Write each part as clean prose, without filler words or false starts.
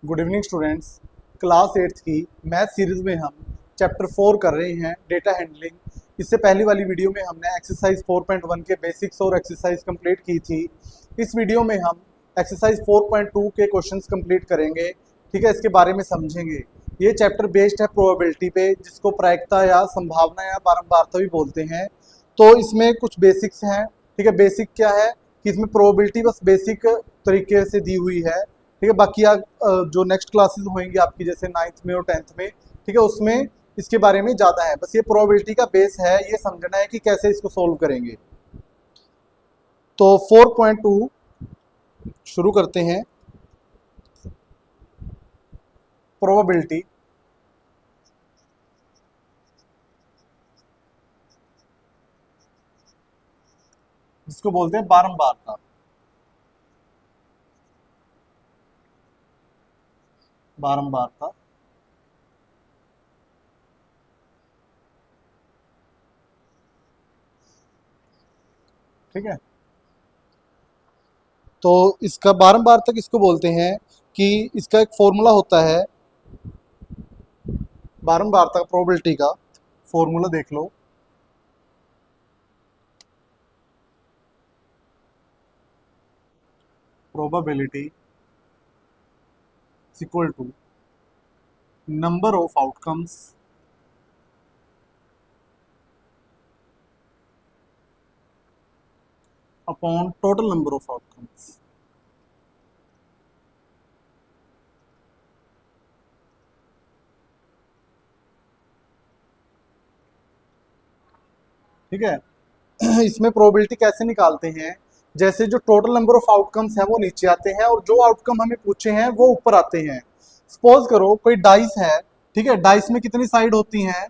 Good evening students. Class 8th की math series में हम चैप्टर 4 कर रहे हैं, डेटा हैंडलिंग। इससे पहली वाली वीडियो में हमने एक्सरसाइज 4.1 के बेसिक्स और एक्सरसाइज कंप्लीट की थी। इस वीडियो में हम एक्सरसाइज 4.2 के क्वेश्चंस कंप्लीट करेंगे। ठीक है, इसके बारे में समझेंगे। ये चैप्टर बेस्ड है प्रोबेबिलिटी पे, जिसको प्रायिकता या संभावना या बारंबारता भी बोलते हैं। तो इसमें कुछ बेसिक्स हैं। ठीक है, बेसिक क्या है कि इसमें प्रोबेबिलिटी बस बेसिक तरीके से दी हुई है। ठीक है, बाकी जो नेक्स्ट क्लासेस होंगी आपकी, जैसे 9th में और 10th में, ठीक है, उसमें इसके बारे में ज़्यादा है। बस ये प्रोबेबिलिटी का बेस है, ये समझना है कि कैसे इसको सोल्व करेंगे। तो 4.2 शुरू करते हैं। प्रोबेबिलिटी जिसको बोलते हैं बारंबारता। बारंबारता ठीक है, तो इसका बारंबारता किसको बोलते हैं कि इसका एक फॉर्मूला होता है। बारंबारता प्रोबेबिलिटी का फॉर्मूला देख लो। Probability is equal to number of outcomes upon total number of outcomes. ठीक है, इसमें प्रोबेबिलिटी कैसे निकालते हैं, जैसे जो टोटल नंबर ऑफ आउटकम्स हैं वो नीचे आते हैं और जो आउटकम हमें पूछे हैं वो ऊपर आते हैं। सपोज करो कोई डाइस है। ठीक है, डाइस में कितनी साइड होती हैं?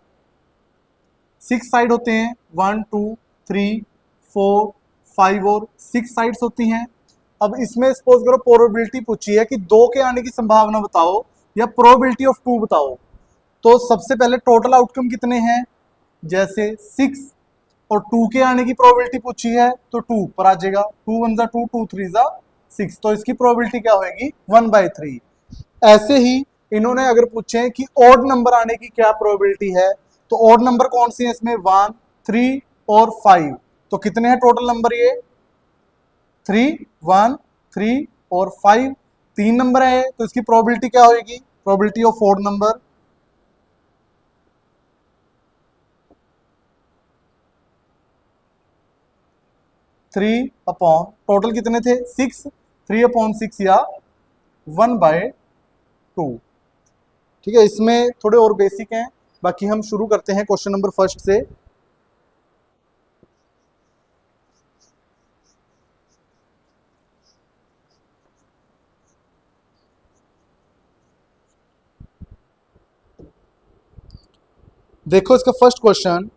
6 साइड होते हैं। 1 2 3 4 5 और 6 साइड्स होती हैं। अब इसमें सपोज करो प्रोबेबिलिटी पूछी है कि 2 के आने की संभावना बताओ या प्रोबेबिलिटी ऑफ 2 बताओ। तो सबसे पहले टोटल आउटकम कितने हैं, जैसे 6, और 2 के आने की प्रोबेबिलिटी पूछी है तो 2 ऊपर आ जाएगा। 2 1 जा 2, 2 3 जा 6, तो इसकी प्रोबेबिलिटी क्या होगी? 1/3। ऐसे ही इन्होंने अगर पूछे हैं कि ऑड नंबर आने की क्या प्रोबेबिलिटी है, तो ऑड नंबर कौन सी है इसमें? 1 3 और 5। तो कितने हैं टोटल नंबर? ये 3 1 3 और 5, 3 नंबर है। तो इसकी प्रोबेबिलिटी क्या होगी? Probability of odd number 3 upon total कितने थे? 6, 3/6 या 1/2। ठीक है, इसमें थोड़े और बेसिक हैं। बाकी हम शुरू करते हैं क्वेश्चन नंबर फर्स्ट से। देखो इसका फर्स्ट क्वेश्चन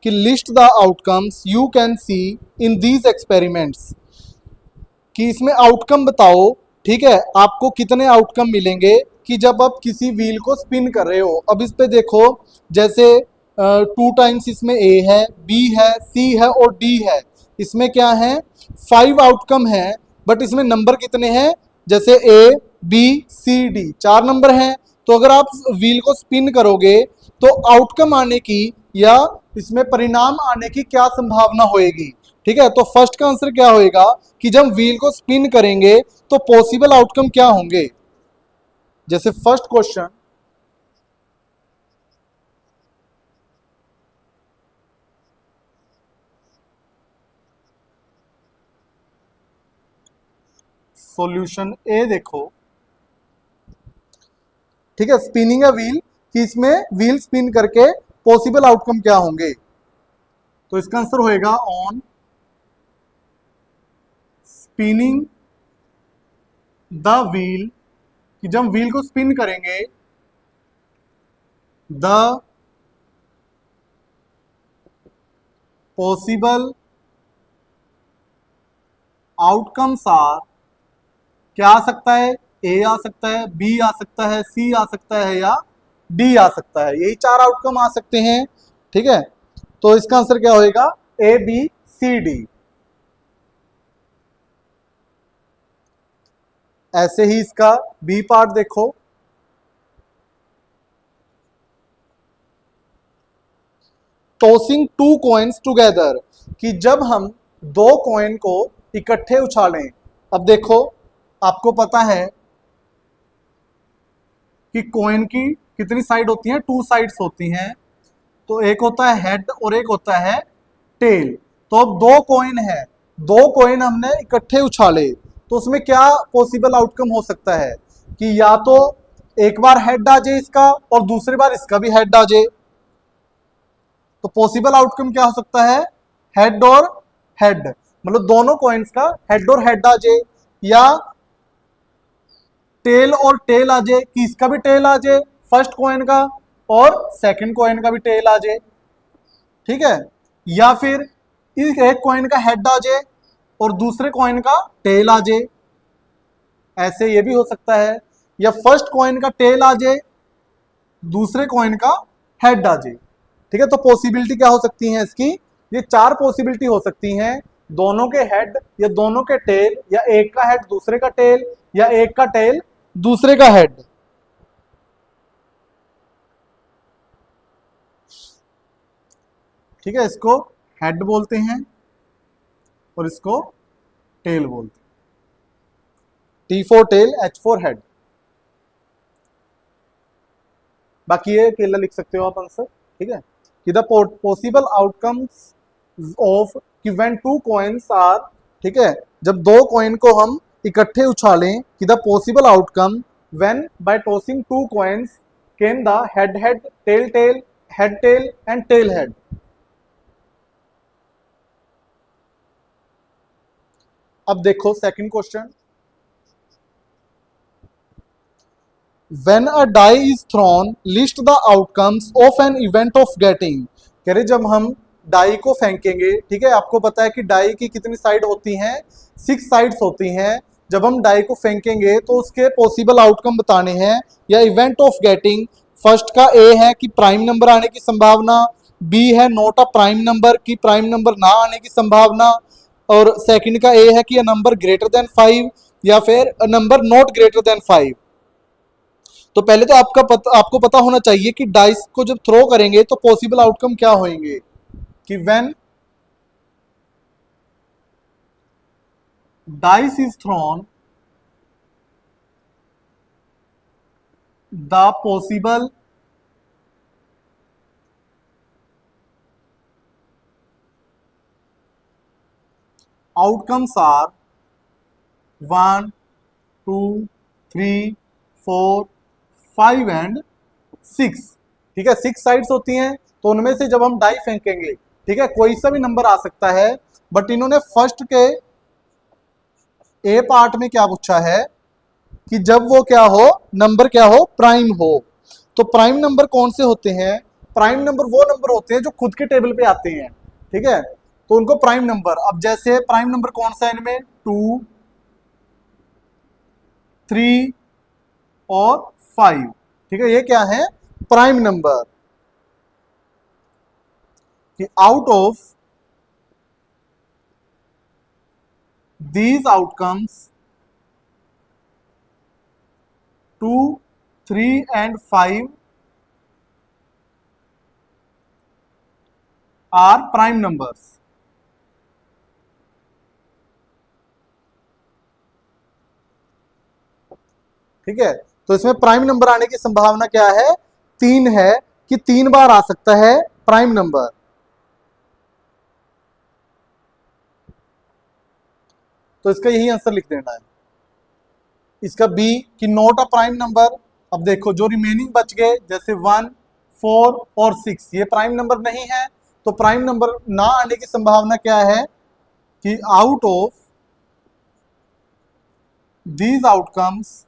कि list the outcomes you can see in these experiments, कि इसमें आउटकम बताओ। ठीक है, आपको कितने आउटकम मिलेंगे कि जब आप किसी व्हील को स्पिन कर रहे हो। अब इस पे देखो, जैसे 2 टाइम्स इसमें ए है, बी है, सी है और डी है। इसमें क्या है? 5 आउटकम है, बट इसमें नंबर कितने हैं? जैसे A B C D 4 number हैं। तो अगर आप व्हील को स्पिन करोगे तो आउटकम आने की या इसमें परिणाम आने की क्या संभावना होएगी? ठीक है, तो फर्स्ट का आंसर क्या होएगा कि जब व्हील को स्पिन करेंगे तो पॉसिबल आउटकम क्या होंगे। जैसे फर्स्ट क्वेश्चन, सॉल्यूशन ए देखो। ठीक है, स्पिनिंग अ व्हील, कि इसमें व्हील स्पिन करके पॉसिबल आउटकम क्या होंगे। तो इसका आंसर होएगा ऑन स्पिनिंग द व्हील, कि जब व्हील को स्पिन करेंगे द पॉसिबल आउटकम्स आर, क्या आ सकता है? ए आ सकता है, बी आ सकता है, सी आ सकता है या डी आ सकता है। यही 4 आउटकम आ सकते हैं। ठीक है, तो इसका आंसर क्या होएगा? A B C D. ऐसे ही इसका बी पार्ट देखो, टॉसिंग टू कॉइन्स टुगेदर, कि जब हम दो कॉइन को इकट्ठे उछालें। अब देखो, आपको पता है कि कॉइन की कितनी साइड होती हैं, टू साइड्स होती हैं। तो एक होता है हेड और एक होता है टेल। तो अब दो कॉइन है, दो कॉइन हमने इकट्ठे उछाले, तो उसमें क्या पॉसिबल आउटकम हो सकता है कि या तो एक बार हेड आ जाए इसका और दूसरी बार इसका भी हेड आ जाए। तो पॉसिबल आउटकम क्या हो सकता है, हेड और हेड, मतलब दोनों कॉइन्स का हेड और हेड आ जाए, या टेल और टेल आ जाए कि इसका भी टेल आ जाए फर्स्ट कॉइन का और सेकंड कॉइन का भी टेल आ जाए, ठीक है। या फिर इस एक कॉइन का हेड आ जाए और दूसरे कॉइन का टेल आ जाए, ऐसे ये भी हो सकता है। या फर्स्ट कॉइन का टेल आ जाए, दूसरे कॉइन का हेड आ जाए, ठीक है। तो पॉसिबिलिटी क्या हो सकती है इसकी, ये चार पॉसिबिलिटी हो सकती हैं, दोनों के हेड या दोनों के टेल, या एक का हेड दूसरे का टेल, या एक का टेल दूसरे का हेड। ठीक है, इसको हेड बोलते हैं और इसको टेल बोलते हैं। T for tail, H for head. बाकी ये अकेला लिख सकते हो आप आंसर, ठीक है। कि द पॉसिबल आउटकम्स ऑफ कि व्हेन टू कॉइन्स आर, ठीक है, जब दो कॉइन को हम इकट्ठे उछालें, कि the possible outcome when by tossing two coins can the head head, tail tail, head tail and tail head. अब देखो second question, when a die is thrown list the outcomes of an event of getting। कह रहे जब हम die को फेंकेंगे, ठीक है, आपको पता है कि डाई की कितनी साइड होती हैं, 6 साइड्स होती हैं। जब हम डाई को फेंकेंगे तो उसके पॉसिबल आउटकम बताने हैं, या इवेंट ऑफ गेटिंग। फर्स्ट का ए है कि प्राइम नंबर आने की संभावना, बी है नॉट अ प्राइम नंबर की प्राइम नंबर ना आने की संभावना, और सेकंड का ए है कि अ नंबर ग्रेटर देन 5 या फिर a number not greater than 5। तो पहले तो आपको पता होना चाहिए कि डाइस को जब थ्रो करेंगे तो पॉसिबल आउटकम क्या होंगे, कि when dice is thrown the possible outcomes are 1 2 3 4 5 and 6। ठीक है, 6 साइड्स होती हैं, तो उनमें से जब हम डाई फेंकेंगे, ठीक है, कोई सा भी नंबर आ सकता है। बट इन्होंने फर्स्ट के ए पार्ट में क्या पूछा है कि जब वो क्या हो, नंबर क्या हो, प्राइम हो। तो प्राइम नंबर कौन से होते हैं, प्राइम नंबर वो नंबर होते हैं जो खुद के टेबल पे आते हैं, ठीक है, तो उनको प्राइम नंबर। अब जैसे प्राइम नंबर कौन सा है इनमें, 2 3 और 5, ठीक है, ये क्या है, प्राइम नंबर। कि out of these outcomes 2 3 and 5 are prime numbers। ठीक है, तो इसमें प्राइम नंबर आने की संभावना क्या है, 3 है, कि 3 बार आ सकता है प्राइम नंबर। तो इसका यही आंसर लिख देना है। इसका बी कि नॉट अ प्राइम नंबर। अब देखो जो रिमेनिंग बच गए, जैसे 1 4 और 6, ये प्राइम नंबर नहीं है, तो प्राइम नंबर ना आने की संभावना क्या है, कि out of these outcomes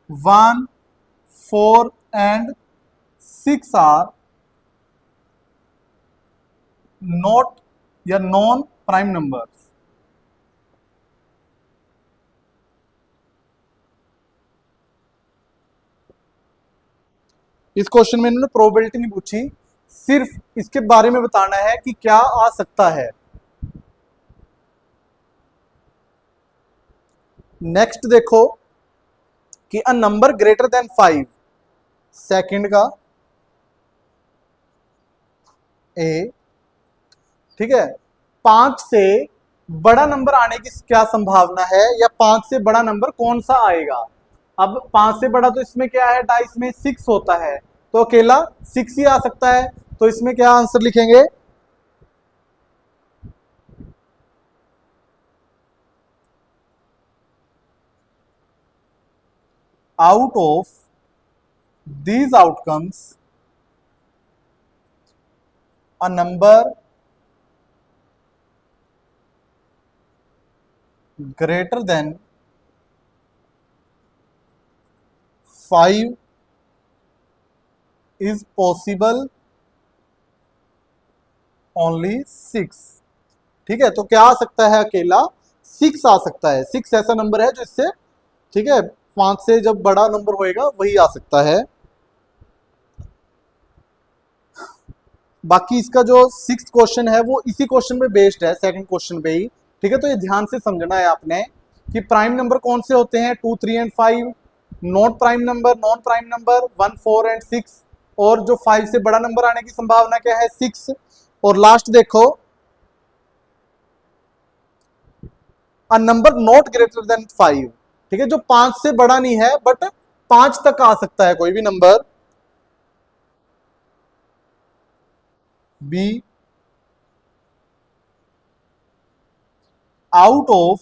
1 4 and 6 are not या नॉन प्राइम नंबर्स। इस क्वेश्चन में इन्होंने प्रोबेबिलिटी नहीं पूछी, सिर्फ इसके बारे में बताना है कि क्या आ सकता है। नेक्स्ट देखो कि अ नंबर ग्रेटर देन 5, सेकंड का ए, ठीक है, 5 से बड़ा नंबर आने की क्या संभावना है, या 5 से बड़ा नंबर कौन सा आएगा। अब 5 से बड़ा तो इसमें क्या है, डाइस में 6 होता है, तो अकेला 6 ही आ सकता है। तो इसमें क्या आंसर लिखेंगे, out of these outcomes a number greater than 5 is possible only 6। ठीक है, तो क्या आ सकता है, अकेला 6 आ सकता है। 6 ऐसा नंबर है जो इससे, ठीक है, 5 से जब बड़ा नंबर होएगा वही आ सकता है। बाकी इसका जो 6th क्वेश्चन है वो इसी क्वेश्चन पे बेस्ड है, सेकंड क्वेश्चन पे ही। ठीक है, तो ये ध्यान से समझना है आपने कि प्राइम नंबर कौन से होते हैं, 2, 3 and 5, non prime number 1, 4 and 6, और जो 5 से बड़ा नंबर आने की संभावना क्या है, 6। और लास्ट देखो, a number not greater than 5, ठीक है, जो 5 से बड़ा नहीं है बट 5 तक आ सकता है कोई भी number, be out of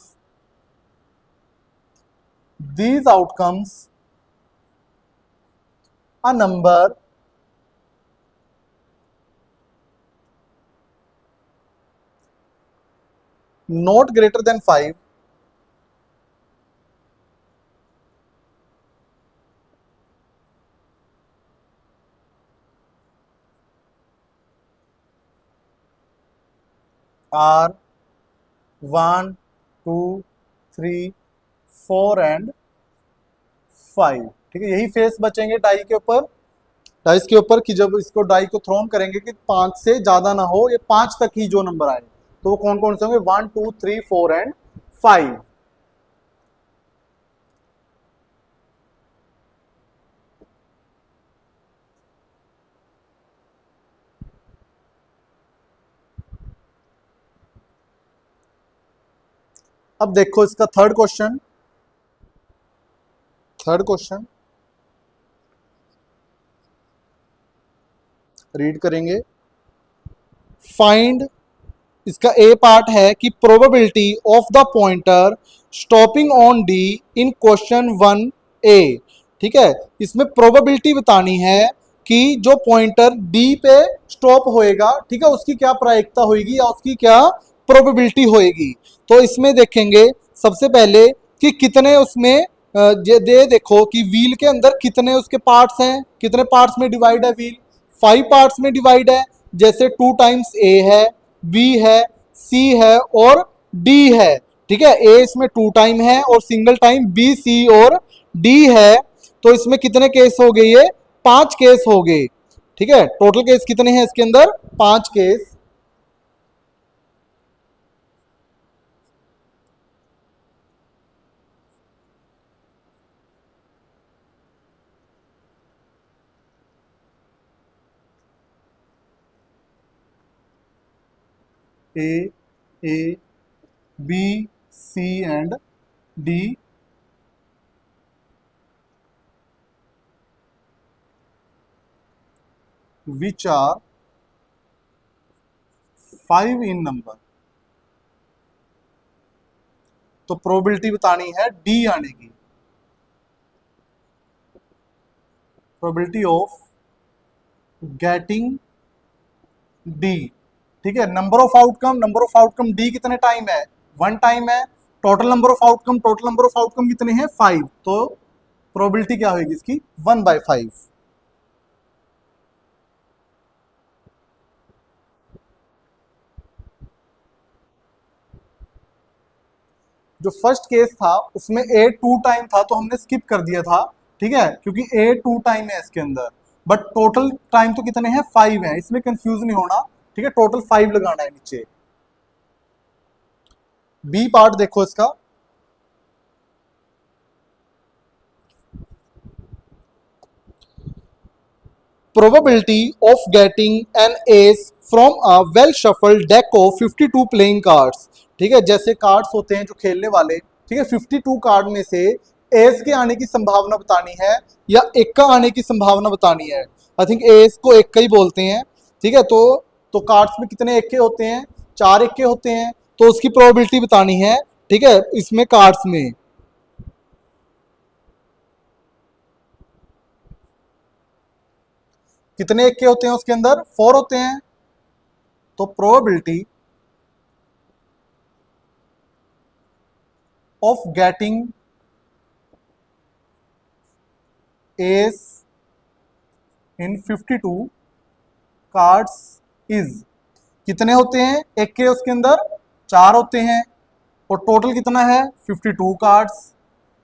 these outcomes a number not greater than 5 are 1, 2, 3, 4 and 5। ठीक है, यही फेस बचेंगे डाई के ऊपर, डाइस के ऊपर, कि जब इसको डाई को थ्रोन करेंगे कि 5 से ज्यादा ना हो, ये 5 तक ही जो नंबर आए, तो वो कौन कौन से होंगे, 1, 2, 3, 4 एंड 5। अब देखो इसका थर्ड क्वेश्चन, रीड करेंगे। फाइंड, इसका ए पार्ट है कि probability of the pointer stopping on D in question 1A। ठीक है, इसमें प्रोबेबिलिटी बतानी है कि जो पॉइंटर डी पे स्टॉप होएगा, ठीक है, उसकी क्या प्रायिकता होगी या उसकी क्या प्रोबेबिलिटी होएगी। तो इसमें देखेंगे सबसे पहले कि कितने उसमें ये दे देखो कि व्हील के अंदर कितने उसके पार्ट्स हैं, कितने पार्ट्स में डिवाइड है व्हील, 5 पार्ट्स में डिवाइड है। जैसे 2 टाइम्स ए है, बी है, सी है और डी है। ठीक है, ए इसमें 2 टाइम है और सिंगल टाइम बी, सी और डी है। तो इसमें कितने केस हो गए, ये 5 केस हो गए। ठीक है, टोटल केस कितने हैं इसके अंदर, 5 केस। A B C and D, which are 5 in number। तो प्रोबेबिलिटी बतानी है डी आने की, प्रोबेबिलिटी ऑफ गेटिंग डी। ठीक है, नंबर ऑफ आउटकम डी कितने टाइम है, 1 टाइम है। टोटल नंबर ऑफ आउटकम कितने हैं, 5। तो प्रोबेबिलिटी क्या होगी इसकी, 1/5। जो फर्स्ट केस था उसमें ए 2 टाइम था तो हमने स्किप कर दिया था। ठीक है, क्योंकि ए 2 टाइम है इसके अंदर, बट टोटल टाइम तो कितने हैं, 5 है, इसमें कंफ्यूज नहीं होना। ठीक है, टोटल 5 लगाना है नीचे। बी पार्ट देखो इसका, probability of getting an S from a well shuffled deck of 52 playing cards. ठीक है, जैसे कार्ड्स होते हैं जो खेलने वाले, ठीक है, 52 कार्ड में से एस के आने की संभावना बतानी है या एक्का आने की संभावना बतानी है। आई थिंक एस को एक्का ही बोलते हैं। ठीक है, तो कार्ड्स में कितने एक्के होते हैं? 4 एक्के होते हैं, तो उसकी प्रोबेबिलिटी बतानी है। ठीक है, इसमें कार्ड्स में कितने एक्के होते हैं? उसके अंदर 4 होते हैं। तो probability of getting S in 52 cards is, कितने होते हैं एक्के? उसके अंदर 4 होते हैं और टोटल कितना है? 52 कार्ड्स।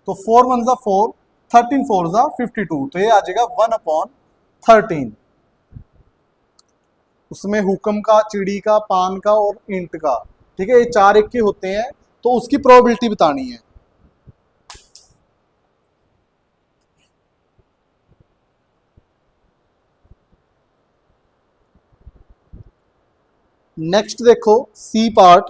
तो 4 1 जा 4, 13 4 जा 52, तो ये आ जाएगा 1/13। उसमें हुक्म का, चिड़ी का, पान का और इंट का। ठीक है, ये 4 एक्के होते हैं, तो उसकी प्रोबेबिलिटी बतानी है। नेक्स्ट देखो C part,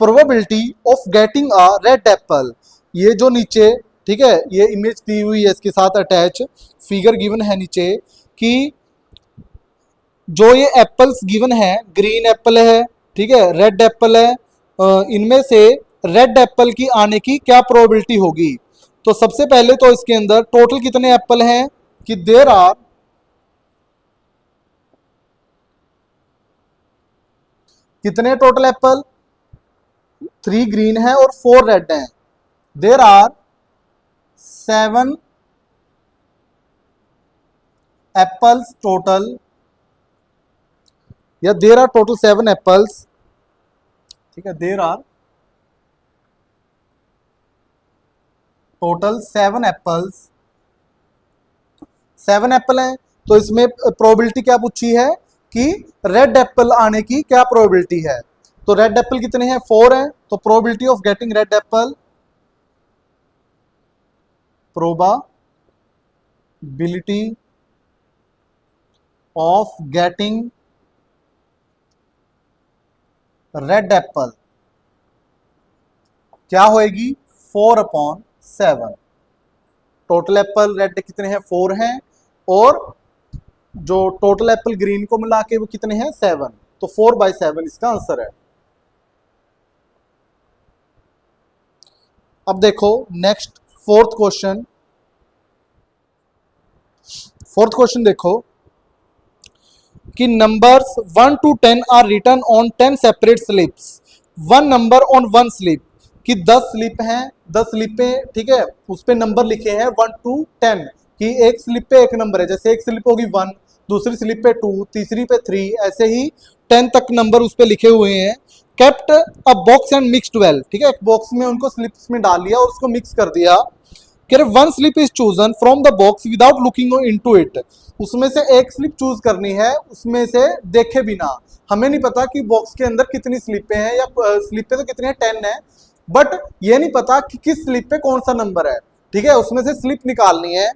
probability of getting a red apple. ये जो नीचे, ठीक है, ये इमेज दी हुई है, इसके साथ अटैच फिगर गिवन है नीचे कि जो ये एप्पल्स गिवन है, ग्रीन एप्पल है, ठीक है, रेड एप्पल है, इनमें से रेड एप्पल की आने की क्या प्रोबेबिलिटी होगी? तो सबसे पहले तो इसके अंदर टोटल कितने एप्पल हैं कि देयर आर कितने टोटल एप्पल? 3 ग्रीन है और 4 रेड हैं। देयर आर 7 एप्पल्स टोटल, या देयर आर टोटल 7 एप्पल्स। ठीक है, there are total 7 apples. 7 apple हैं, तो इसमें प्रोबेबिलिटी क्या पूछी है कि रेड एप्पल आने की क्या प्रोबेबिलिटी है? तो रेड एप्पल कितने हैं? 4 हैं, तो probability of getting red Apple, probability of getting red Apple क्या होएगी? 4/7। टोटल एप्पल रेड कितने हैं? 4 हैं, और जो टोटल एप्पल ग्रीन को मिला के वो कितने हैं? 7। तो 4/7 इसका आंसर है। अब देखो next fourth question. Fourth question देखो कि numbers 1 to 10 are written on 10 separate slips, 1 number on 1 slip. कि 10 स्लिप हैं, 10 स्लिपें, ठीक है, उस पे नंबर लिखे हैं 1 to 10, कि एक स्लिप पे एक नंबर है। जैसे एक स्लिप होगी 1, दूसरी स्लिप पे 2, तीसरी पे 3, ऐसे ही 10 तक नंबर उस पे लिखे हुए हैं। Kept a box and mixed well, ठीक है, एक बॉक्स में उनको स्लिप्स में डाल लिया और उसको मिक्स कर दिया। कह रहे 1 slip is chosen from the box without looking into it. उसमें से एक स्लिप चूज करनी है, उसमें से देखे बिना। हमें नहीं पता कि बॉक्स के अंदर कितनी स्लिपें हैं, या स्लिपें तो कितनी है? 10 है, बट ये नहीं पता कि किस स्लिप पे कौन सा नंबर है। ठीक है, उसमें से स्लिप निकालनी है।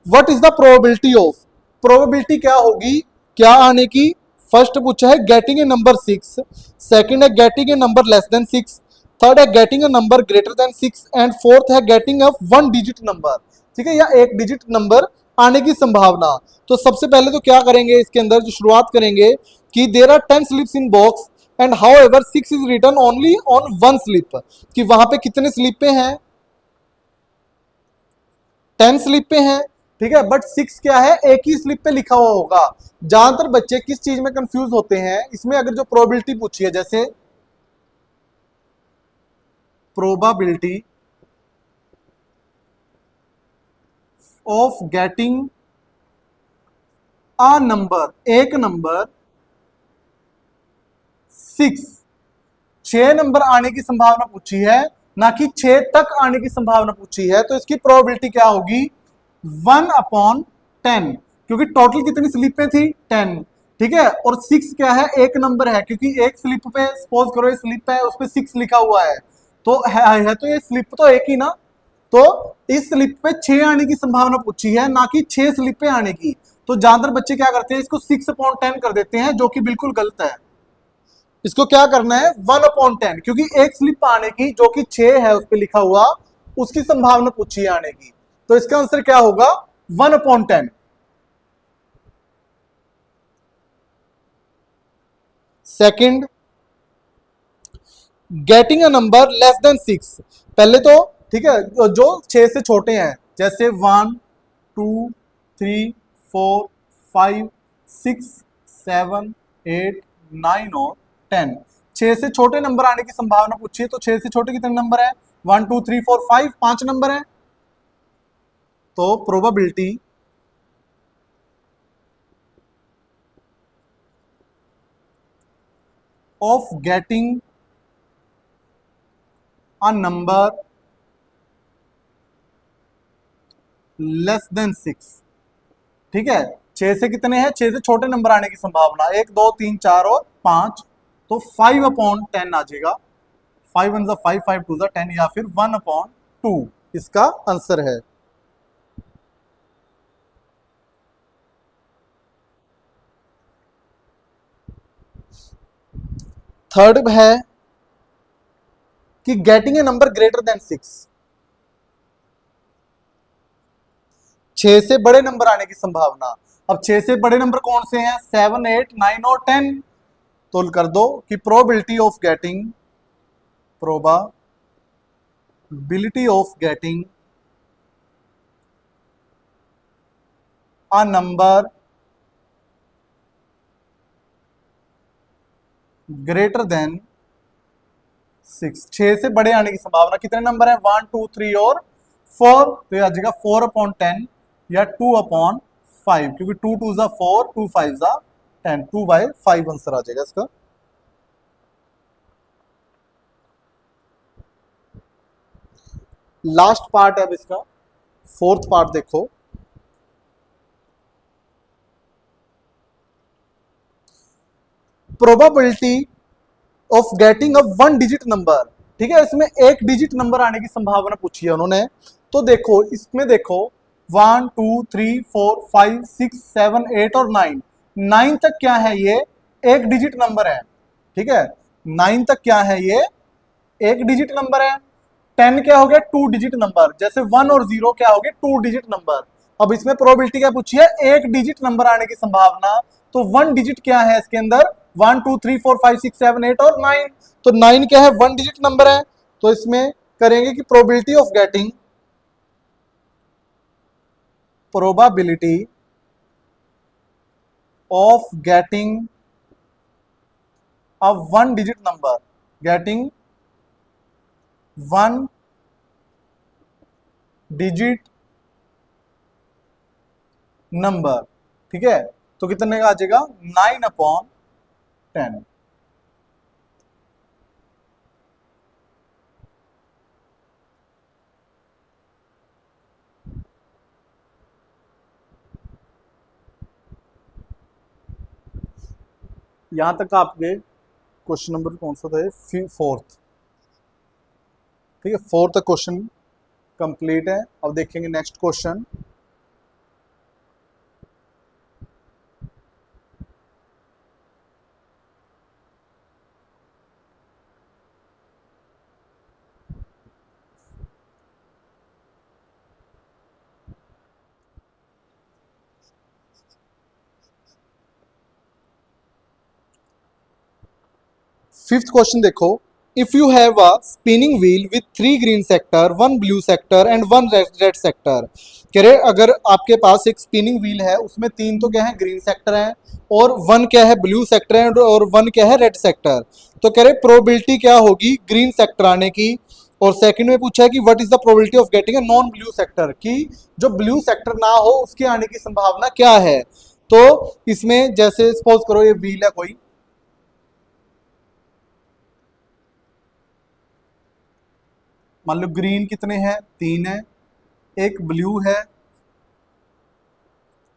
What is the probability of, probability क्या होगी क्या आने की? फर्स्ट पूछा है गेटिंग ए नंबर 6, सेकंड है getting a number less than 6, third है getting a number greater than 6, and fourth है गेटिंग अ 1 डिजिट नंबर। ठीक है, या 1 डिजिट नंबर आने की संभावना। तो सबसे पहले तो क्या करेंगे, इसके अंदर जो शुरुआत करेंगे कि there are 10 slips in box and however 6 is written only on 1 slip, कि वहां पे कितने स्लिपें हैं? 10 स्लिपें हैं, ठीक है, बट 6 क्या है? एक ही स्लिप पे लिखा हुआ होगा। ज्यादातर बच्चे किस चीज में कंफ्यूज होते हैं इसमें, अगर जो प्रोबेबिलिटी पूछी है, जैसे probability of getting a number, एक नंबर 6 नंबर आने की संभावना पूछी है, ना कि 6 तक आने की संभावना पूछी है। तो इसकी प्रोबेबिलिटी क्या होगी? 1/10, क्योंकि टोटल कितनी स्लिपें थी? 10। ठीक है, और 6 क्या है? एक नंबर है, क्योंकि एक स्लिप पे सपोज करो ये स्लिप है, उस पर 6 लिखा हुआ है, तो है तो ये स्लिप तो एक ही ना। तो इस स्लिप पे 6 आने की संभावना पूछी है, ना कि 6 स्लिप पे आने की। तो ज्यादातर बच्चे क्या करते हैं, इसको 6/10 कर देते हैं, जो कि बिल्कुल गलत है। इसको क्या करना है, 1/10, क्योंकि एक स्लिप आने की जो कि 6 है उस पर लिखा हुआ, उसकी संभावना पूछी है आने की। तो इसका आंसर क्या होगा, 1/10। Second, getting a number less than 6। पहले तो ठीक है, जो 6 से छोटे हैं, जैसे 1 2 3 4 5 6 7 8 9 और 10, 6 से छोटे नंबर आने की संभावना पूछी है। तो 6 से छोटे कितने नंबर है, 1 2 3 4 5, 5 नंबर है। तो probability of getting a number less than 6, ठीक है। 6 से कितने हैं, 6 से छोटे नंबर आने की संभावना 1 2 3 4 और 5, तो 5/10 आ जाएगा। 5 1 5 5 2 10, या फिर 1/2 इसका आंसर है। थर्ड है कि getting a number greater than 6, 6 से बड़े नंबर आने की संभावना। अब 6 से बड़े नंबर कौन से हैं, 7 8 9 और 10। तो कर दो कि probability of getting a number greater than 6, 6 से बड़े आने की संभावना कितने नंबर है, 1 2 3 और 4। तो ये आ जाएगा 4/10 या 2/5, क्योंकि 2 2 जा 4, 2 5 जा 10, 2/5 आंसर आ जाएगा इसका। लास्ट पार्ट है अब इसका, फोर्थ पार्ट देखो। Probability of getting a 1 digit number, ठीक है, इसमें 1 डिजिट नंबर आने की संभावना पूछी है उन्होंने। तो देखो इसमें देखो 1 2 3 4 5 6 7 8 और 9, 9 तक क्या है, ये 1 डिजिट नंबर है, ठीक है। 9 तक क्या है, ये 1 डिजिट नंबर है। 10 क्या हो गया, 2 डिजिट नंबर, जैसे 1 और 0 क्या हो गए, 2 डिजिट नंबर। अब इसमें प्रोबेबिलिटी क्या पूछी है, 1 डिजिट नंबर आने की संभावना। तो 1 डिजिट क्या है इसके अंदर, 1 2 3 4 5 6 7 8 और 9। तो 9 क्या है, 1 डिजिट नंबर है। तो इसमें करेंगे कि probability of getting a 1 digit number, getting 1 digit number, ठीक है। तो कितने का आ जाएगा, 9/10। यहां तक आपके क्वेश्चन नंबर कौन सा था, फोर्थ, ठीक है। फोर्थ क्वेश्चन कंप्लीट है। अब देखेंगे नेक्स्ट क्वेश्चन। फिफ्थ क्वेश्चन देखो, if you have a spinning wheel with 3 green sector, 1 blue sector and 1 red sector. कह रहे अगर आपके पास एक स्पिनिंग व्हील है, उसमें 3 तो क्या है, ग्रीन सेक्टर है, और 1 क्या है, ब्लू सेक्टर है, और 1 क्या है, रेड सेक्टर। तो कह रहे प्रोबेबिलिटी क्या होगी ग्रीन सेक्टर आने की। और सेकंड में पूछा है कि what is the probability of getting a non blue sector, कि जो ब्लू सेक्टर ना हो उसके आने की संभावना क्या है। तो इसमें जैसे सपोज करो ये व्हील है कोई, मान लो ग्रीन कितने हैं, 3 है, एक ब्लू है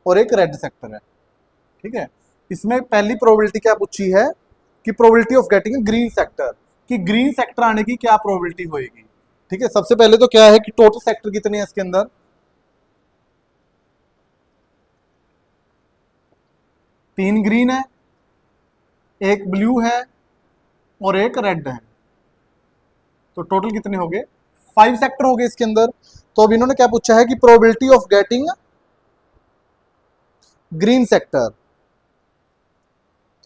और एक रेड सेक्टर है, ठीक है। इसमें पहली प्रोबेबिलिटी क्या पूछी है कि probability of getting green sector, कि ग्रीन सेक्टर आने की क्या प्रोबेबिलिटी होएगी, ठीक है, सबसे पहले तो क्या है कि टोटल सेक्टर कितने हैं इसके अंदर, 3 ग्रीन है, 1 ब्लू है और 1 रेड है, तो टोटल कितने हो गए, 5 सेक्टर हो गए इसके अंदर। तो अब इन्होंने क्या पूछा है कि probability of getting green sector,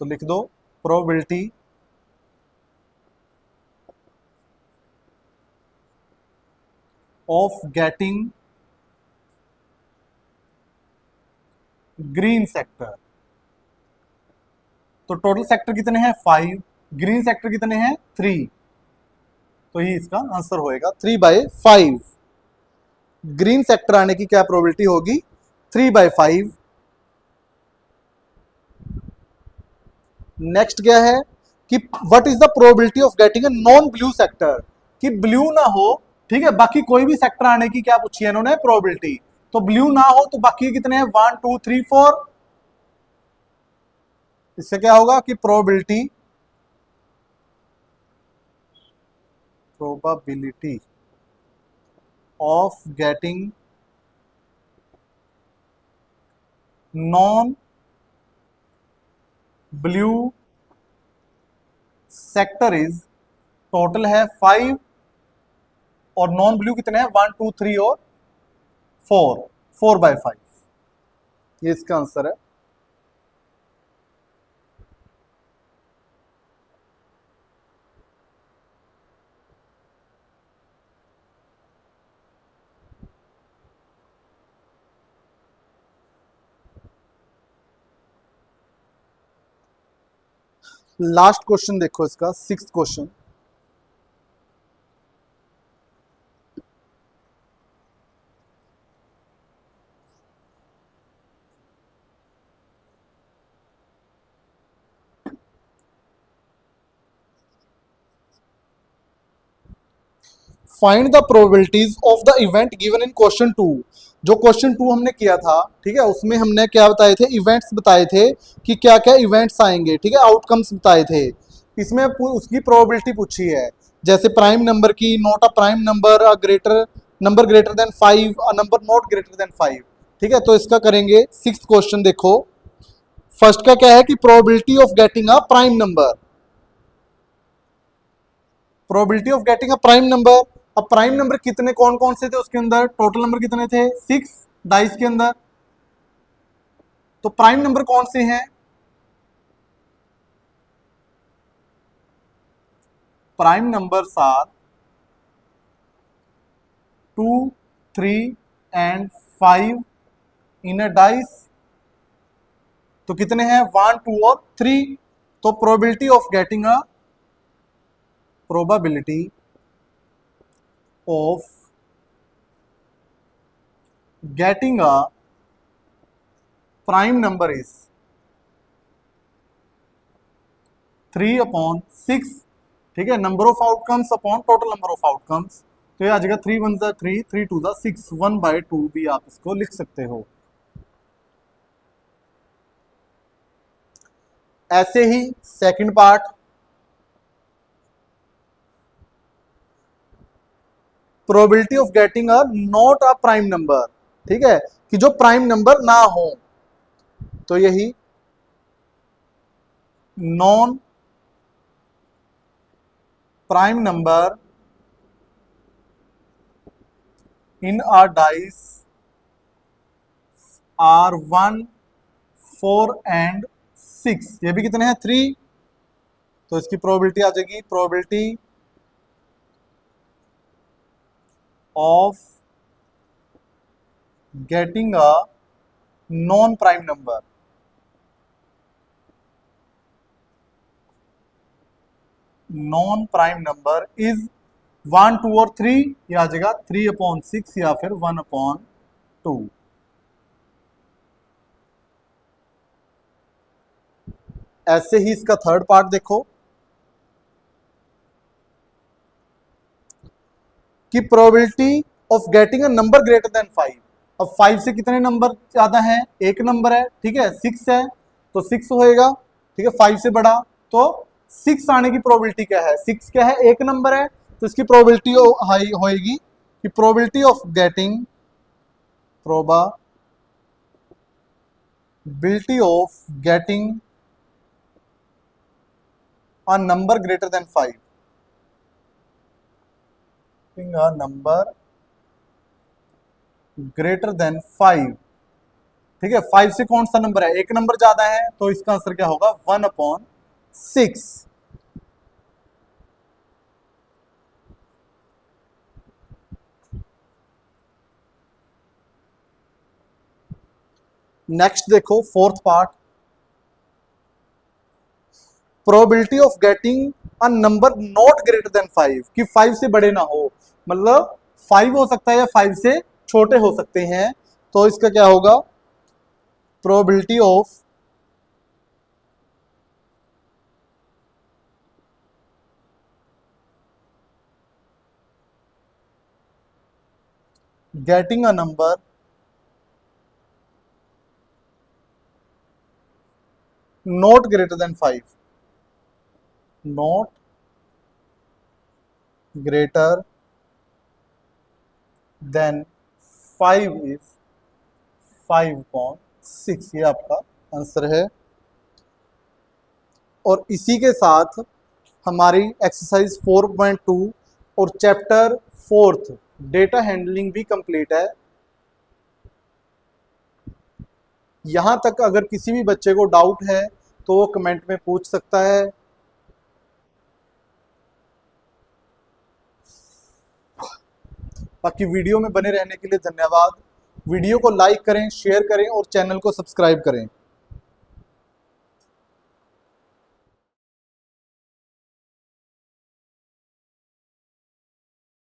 तो लिख दो probability of getting green sector. तो टोटल सेक्टर कितने हैं 5, ग्रीन सेक्टर कितने हैं 3, तो ये इसका आंसर होएगा 3/5। ग्रीन सेक्टर आने की क्या प्रोबेबिलिटी होगी, 3/5। नेक्स्ट क्या है कि what is the probability of getting a non blue sector, कि ब्लू ना हो, ठीक है, बाकी कोई भी सेक्टर आने की क्या पूछी है इन्होंने प्रोबेबिलिटी, तो ब्लू ना हो तो बाकी कितने हैं 1 2 3 4, इससे क्या होगा कि probability of getting non blue sector is, total है 5 और नॉन ब्लू कितने हैं 1 2 3 और 4/5, ये इसका आंसर है। लास्ट क्वेश्चन देखो इसका, 6th question. Find the probabilities of the event given in question 2। जो क्वेश्चन 2 हमने किया था, ठीक है, उसमें हमने क्या बताए थे, इवेंट्स बताए थे कि क्या क्या इवेंट्स आएंगे, ठीक है, आउटकम्स बताए थे। इसमें उसकी प्रोबेबिलिटी पूछी है, जैसे प्राइम नंबर की, not a prime number, a greater number greater then 5, a number not greater than 5, ठीक है। तो इसका करेंगे 6th क्वेश्चन। देखो फर्स्ट का क्या है कि probability of getting a prime number, probability of getting a prime number. अब प्राइम नंबर कितने कौन कौन से थे उसके अंदर, टोटल नंबर कितने थे 6 डाइस के अंदर, तो प्राइम नंबर कौन से हैं, prime numbers are 2 3 and 5 in a dice, तो कितने हैं 1 2 और 3, तो probability of getting a probability of getting a prime number is 3/6, ठीक है, number of outcomes upon total number of outcomes, तो ये आ जाएगा 3 1 3 3 2 6, 1/2 भी आप इसको लिख सकते हो। ऐसे ही second part, probability of getting a not a prime number, ठीक है, कि जो प्राइम नंबर ना हो, तो यही non prime number in a dice are 1 4 and 6, ये भी कितने हैं 3, तो इसकी प्रोबेबिलिटी आ जाएगी probability of getting a non prime number, non prime number is 1 2 और 3, ये आ जाएगा 3/6 या फिर 1/2। ऐसे ही इसका थर्ड पार्ट देखो कि probability of getting a number greater then 5। अब 5 से कितने नंबर ज्यादा हैं, एक नंबर है, ठीक है, 6 है, तो 6 होएगा, ठीक है, 5 से बड़ा, तो 6 आने की प्रोबेबिलिटी क्या है, 6 क्या है, एक नंबर है, तो इसकी प्रोबेबिलिटी हाई होएगी कि probability of getting a number greater than 5, a number greater than 5, ठीक है। 5 से कौन सा नंबर है, एक नंबर ज्यादा है, तो इसका आंसर क्या होगा 1/6। नेक्स्ट देखो fourth part, probability of getting a number not greater than 5, कि 5 से बड़े ना हो, मतलब 5 हो सकता है या 5 से छोटे हो सकते हैं, तो इसका क्या होगा probability of getting a number not greater than 5, not greater than 5 is 5/6, ये आपका आंसर है। और इसी के साथ हमारी एक्सरसाइज 4.2 और चैप्टर 4 डेटा हैंडलिंग भी कंप्लीट है। यहां तक अगर किसी भी बच्चे को डाउट है तो वो कमेंट में पूछ सकता है। बाकी वीडियो में बने रहने के लिए धन्यवाद। वीडियो को लाइक करें, शेयर करें और चैनल को सब्सक्राइब करें।